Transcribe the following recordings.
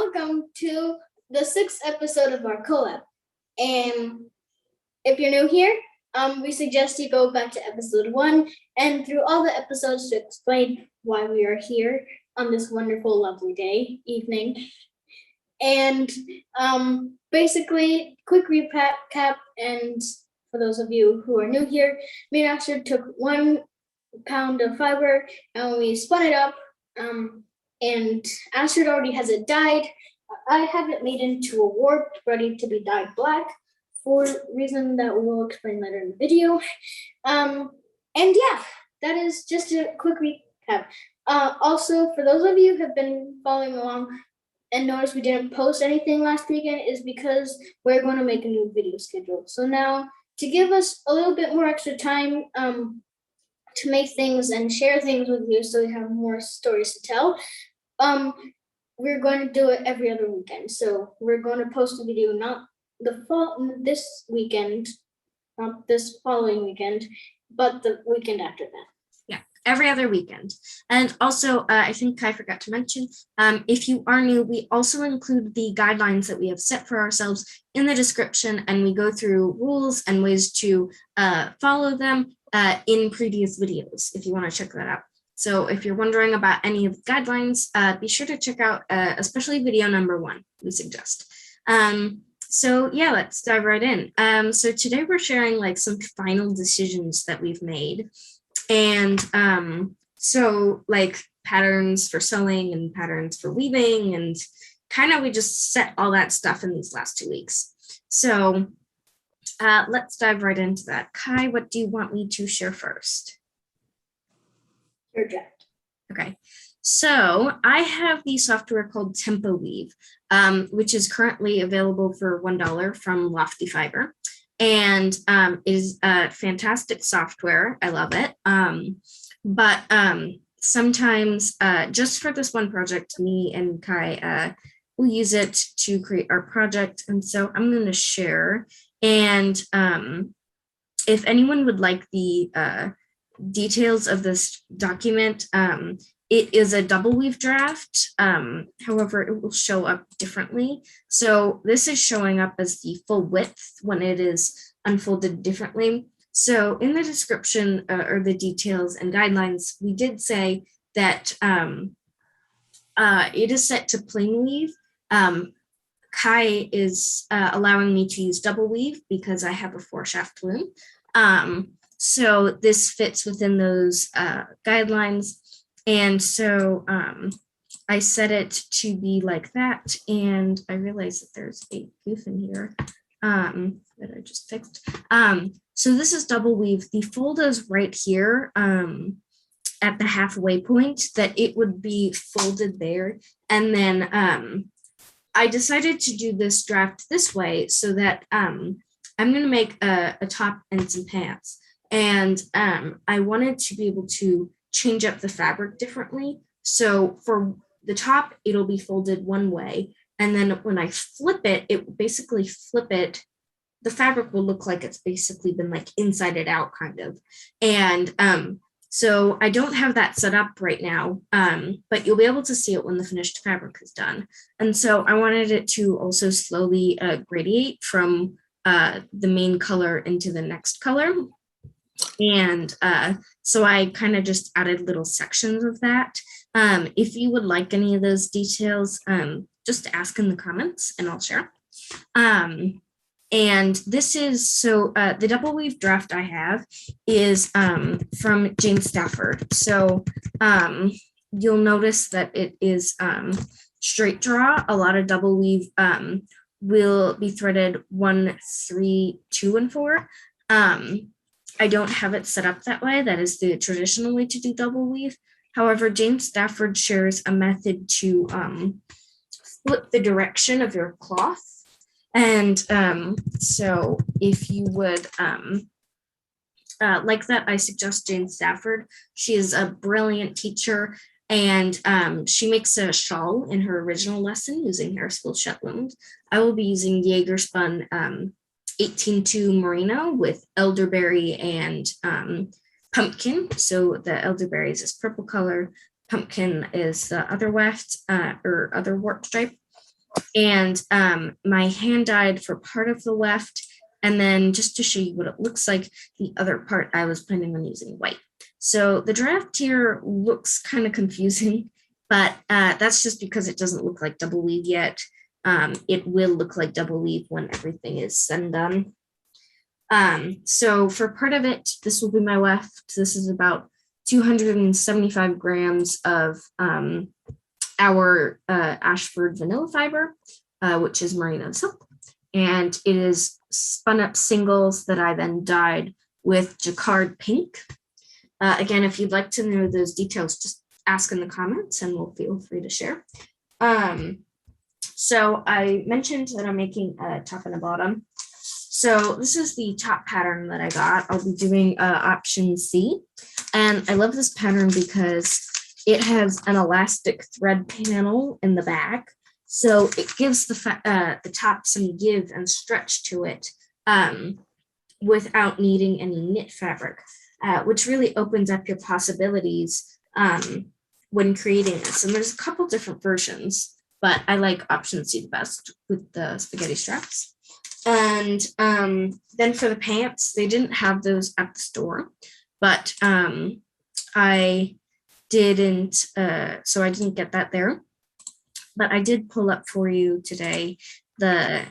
welcome to the 6th episode of our collab. And if you're new here, we suggest you go back to episode 1 and through all the episodes to explain why we are here on this wonderful, lovely day, evening. And basically, quick recap, and for those of you who are new here, me and Astrid took 1 pound of fiber and we spun it up. And Astrid already has it dyed. I have it made into a warp, ready to be dyed black for a reason that we will explain later in the video. And yeah, that is just a quick recap. Also, for those of you who have been following along and noticed we didn't post anything last weekend is because we're going to make a new video schedule. So now, to give us a little bit more extra time to make things and share things with you so we have more stories to tell, we're going to do it every other weekend. So we're going to post a video not this weekend, not this following weekend, but the weekend after that. Yeah, every other weekend. And also, I think Kai forgot to mention, if you are new, we also include the guidelines that we have set for ourselves in the description, and we go through rules and ways to follow them in previous videos, if you want to check that out. So if you're wondering about any of the guidelines, be sure to check out especially video number 1, we suggest. So yeah, let's dive right in. So today we're sharing like some final decisions that we've made. And so like patterns for sewing and patterns for weaving, and kind of we just set all that stuff in these last 2 weeks. So let's dive right into that. Kai, what do you want me to share first? Your draft. Okay, so I have the software called Tempo Weave, which is currently available for $1 from Astrid-Fiber, and is a fantastic software. I love it. But sometimes just for this one project, me and Kai will use it to create our project. And so I'm going to share. And if anyone would like the details of this document, it is a double weave draft. However, it will show up differently. So this is showing up as the full width when it is unfolded differently. So in the description or the details and guidelines, we did say that it is set to plain weave. Kai is allowing me to use double weave because I have a 4-shaft loom. So this fits within those guidelines. And so I set it to be like that. And I realized that there's a goof in here that I just fixed. So this is double weave. The fold is right here at the halfway point, that it would be folded there. And then I decided to do this draft this way so that I'm going to make a top and some pants. And I wanted to be able to change up the fabric differently. So for the top, it'll be folded one way. And then when I flip it, it will basically flip it. The fabric will look like it's basically been like inside it out kind of. And so I don't have that set up right now, but you'll be able to see it when the finished fabric is done. And so I wanted it to also slowly gradiate from the main color into the next color. And so I kind of just added little sections of that. If you would like any of those details, just ask in the comments and I'll share. And this is, so the double weave draft I have is from Jane Stafford. So you'll notice that it is straight draw. A lot of double weave will be threaded 1, 3, 2, and 4. I don't have it set up that way. That is the traditional way to do double weave. However, Jane Stafford shares a method to flip the direction of your cloth. And so if you would like that, I suggest Jane Stafford. She is a brilliant teacher, and she makes a shawl in her original lesson using hair spool shetland. I will be using Jaeger spun 18-2 merino with elderberry and pumpkin. So the elderberry is this purple color, pumpkin is the other weft or other warp stripe. And my hand dyed for part of the weft. And then just to show you what it looks like, the other part I was planning on using white. So the draft here looks kind of confusing, but that's just because it doesn't look like double weave yet. It will look like double weave when everything is said and done. So for part of it, this will be my weft. This is about 275 grams of our Ashford vanilla fiber, which is merino silk. And it is spun up singles that I then dyed with jacquard pink. Again, if you'd like to know those details, just ask in the comments and we'll feel free to share. So I mentioned that I'm making a top and a bottom. So this is the top pattern that I got. I'll be doing option C. And I love this pattern because it has an elastic thread panel in the back. So it gives the top some give and stretch to it without needing any knit fabric, which really opens up your possibilities when creating this. And there's a couple different versions, but I like option C the best with the spaghetti straps. And then for the pants, they didn't have those at the store, but I didn't, so I didn't get that there. But I did pull up for you today the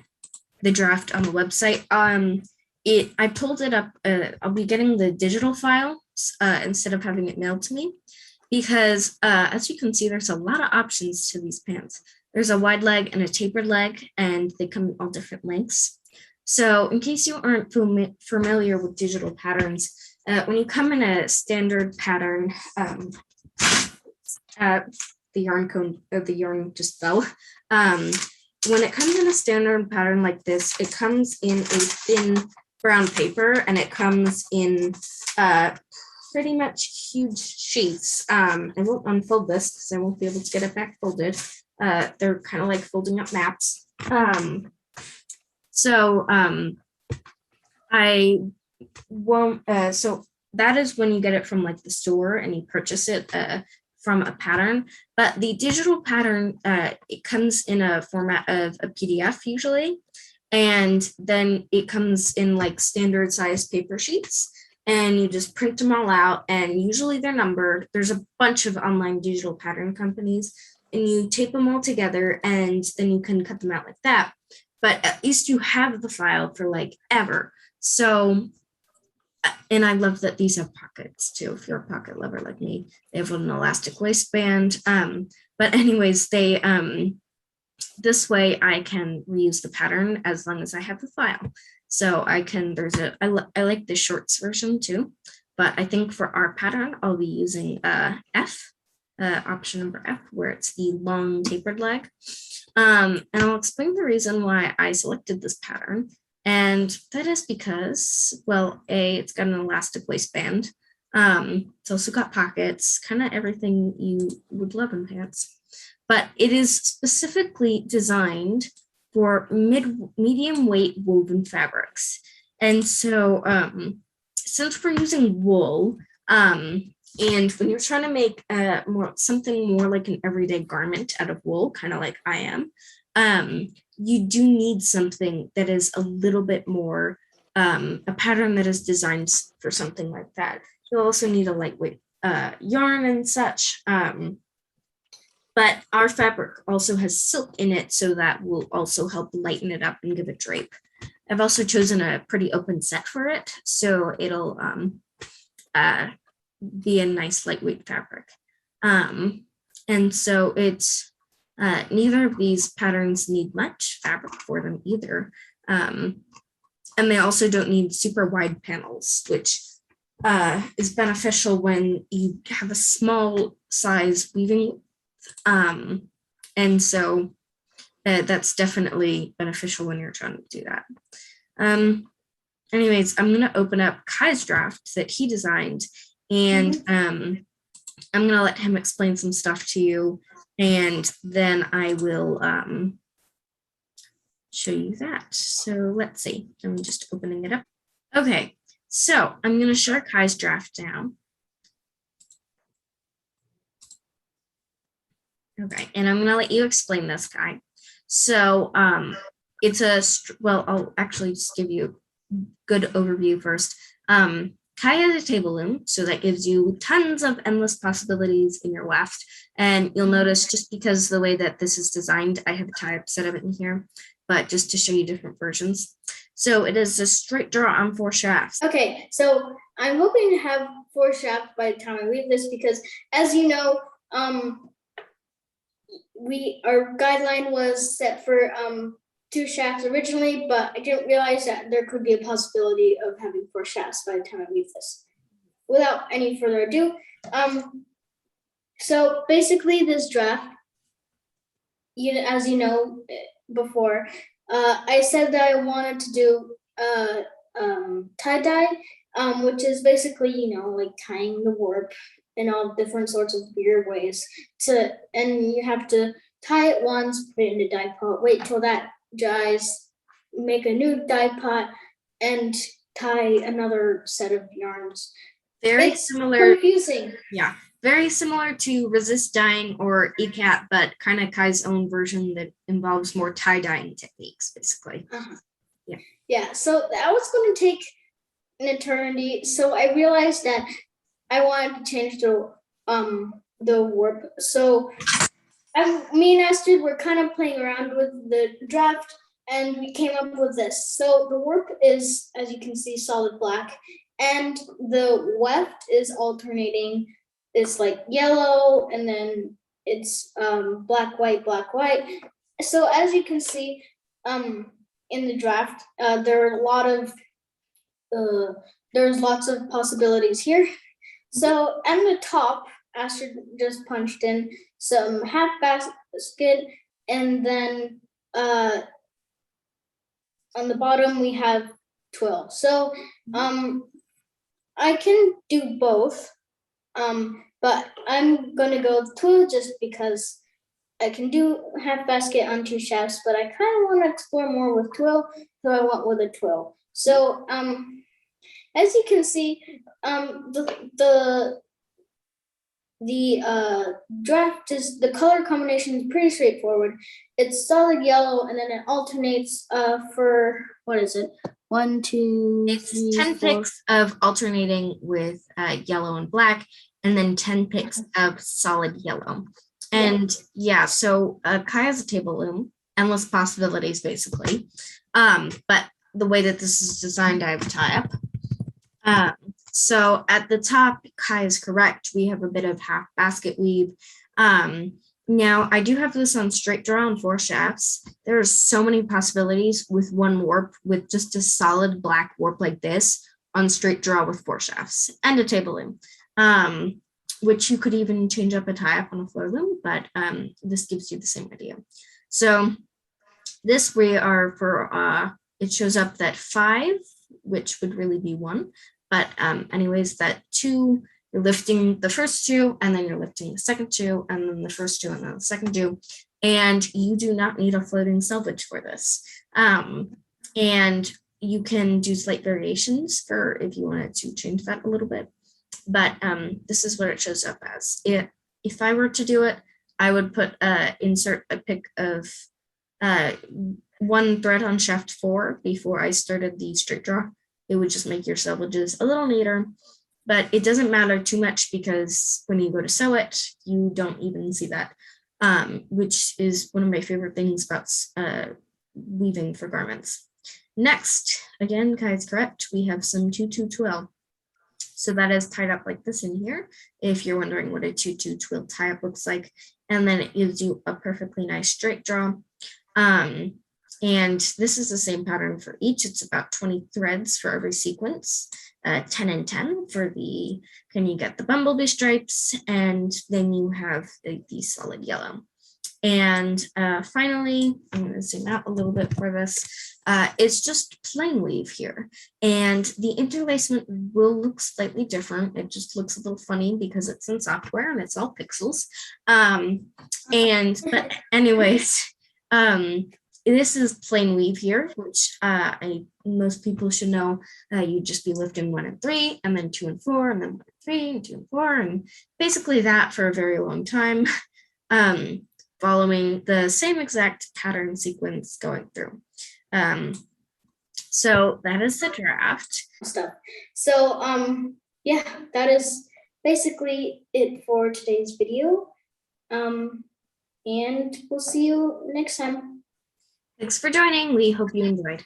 draft on the website. I pulled it up. I'll be getting the digital file instead of having it mailed to me, because as you can see, there's a lot of options to these pants. There's a wide leg and a tapered leg, and they come in all different lengths. So in case you aren't familiar with digital patterns, when you come in a standard pattern, the yarn just fell. When it comes in a standard pattern like this, it comes in a thin brown paper, and it comes in pretty much huge sheets. I won't unfold this because I won't be able to get it back folded. They're kind of like folding up maps. I won't, so that is when you get it from like the store and you purchase it from a pattern. But the digital pattern, it comes in a format of a PDF usually, and then it comes in like standard size paper sheets, and you just print them all out, and usually they're numbered. There's a bunch of online digital pattern companies, and you tape them all together, and then you can cut them out like that. But at least you have the file for like ever. So, and I love that these have pockets too. If you're a pocket lover like me, they have an elastic waistband. But anyways, they this way I can reuse the pattern as long as I have the file. So I can, I like the shorts version too, but I think for our pattern, I'll be using F, option number F, where it's the long tapered leg. And I'll explain the reason why I selected this pattern. And that is because, well, it's got an elastic waistband. It's also got pockets, kind of everything you would love in pants. But it is specifically designed for medium weight woven fabrics. And so since we're using wool, and when you're trying to make something more like an everyday garment out of wool, kind of like I am, you do need something that is a little bit more, a pattern that is designed for something like that. You'll also need a lightweight yarn and such. But our fabric also has silk in it, so that will also help lighten it up and give it drape. I've also chosen a pretty open set for it, so it'll be a nice lightweight fabric. And so it's neither of these patterns need much fabric for them either. And they also don't need super wide panels, which is beneficial when you have a small size weaving. And so that's definitely beneficial when you're trying to do that. Anyways, I'm going to open up Kai's draft that he designed, and I'm going to let him explain some stuff to you, and then I will show you that. So let's see. I'm just opening it up. Okay, so I'm going to share Kai's draft now. Okay, and I'm going to let you explain this, Kai. So well, I'll actually just give you a good overview first. Kai has a table loom, so that gives you tons of endless possibilities in your weft. And you'll notice just because the way that this is designed, I have a tie-up set of it in here, but just to show you different versions. So it is a straight draw on 4 shafts. Okay, so I'm hoping to have 4 shafts by the time I leave this because, as you know, our guideline was set for 2 shafts originally, but I didn't realize that there could be a possibility of having 4 shafts by the time I leave this. Without any further ado, so basically this draft, as you know before, I said that I wanted to do tie-dye, which is basically, like tying the warp in all different sorts of weird ways and you have to tie it once, put it in the dye pot, wait till that dries, make a new dye pot, and tie another set of yarns. It's similar. Confusing. Yeah, very similar to resist dyeing or ECAT, but kind of Kai's own version that involves more tie dyeing techniques, basically. Yeah, so that was going to take an eternity. So I realized that I wanted to change the warp. So me and Astrid were kind of playing around with the draft, and we came up with this. So the warp is, as you can see, solid black, and the weft is alternating. It's like yellow, and then it's black, white, black, white. So as you can see, in the draft, there are a lot of there's lots of possibilities here. So at the top, Astrid just punched in some half basket, and then on the bottom we have twill. So I can do both, but I'm gonna go with twill just because I can do half basket on 2 shafts, but I kind of want to explore more with twill, so I went with a twill. So as you can see, the draft is, the color combination is pretty straightforward. It's solid yellow, and then it alternates for, what is it? 1, 2, it's 10 picks of alternating with yellow and black, and then 10 picks of solid yellow. And yeah, so Kai has a table loom, endless possibilities, basically. But the way that this is designed, I have a tie-up. So at the top, Kai is correct. We have a bit of half basket weave. Now, I do have this on straight draw on 4 shafts. There are so many possibilities with one warp, with just a solid black warp like this on straight draw with 4 shafts and a table loom, which you could even change up a tie-up on a floor loom, but this gives you the same idea. So this we are for, it shows up that 5, which would really be 1. But anyways, that 2, you're lifting the first 2, and then you're lifting the second 2, and then the first 2, and then the second 2. And you do not need a floating selvage for this. And you can do slight variations for if you wanted to change that a little bit. But this is what it shows up as. If I were to do it, I would put insert a pick of 1 thread on shaft 4 before I started the straight draw. It would just make your selvages a little neater, but it doesn't matter too much because when you go to sew it, you don't even see that, which is one of my favorite things about weaving for garments. Next, again, Kai is correct. We have some 2-2 twill. So that is tied up like this in here, if you're wondering what a 2-2 twill tie-up looks like. And then it gives you a perfectly nice straight draw. And this is the same pattern for each. It's about 20 threads for every sequence, 10 and 10 for the, can you get the bumblebee stripes, and then you have the solid yellow. And finally, I'm going to zoom out a little bit for this. It's just plain weave here. And the interlacement will look slightly different. It just looks a little funny because it's in software and it's all pixels. But anyways, this is plain weave here, which most people should know. You'd just be lifting 1 and 3, and then 2 and 4, and then 1 and 3, and 2 and 4, and basically that for a very long time. following the same exact pattern sequence going through. So that is the draft. Stuff. So yeah, that is basically it for today's video. And we'll see you next time. Thanks for joining. We hope you enjoyed.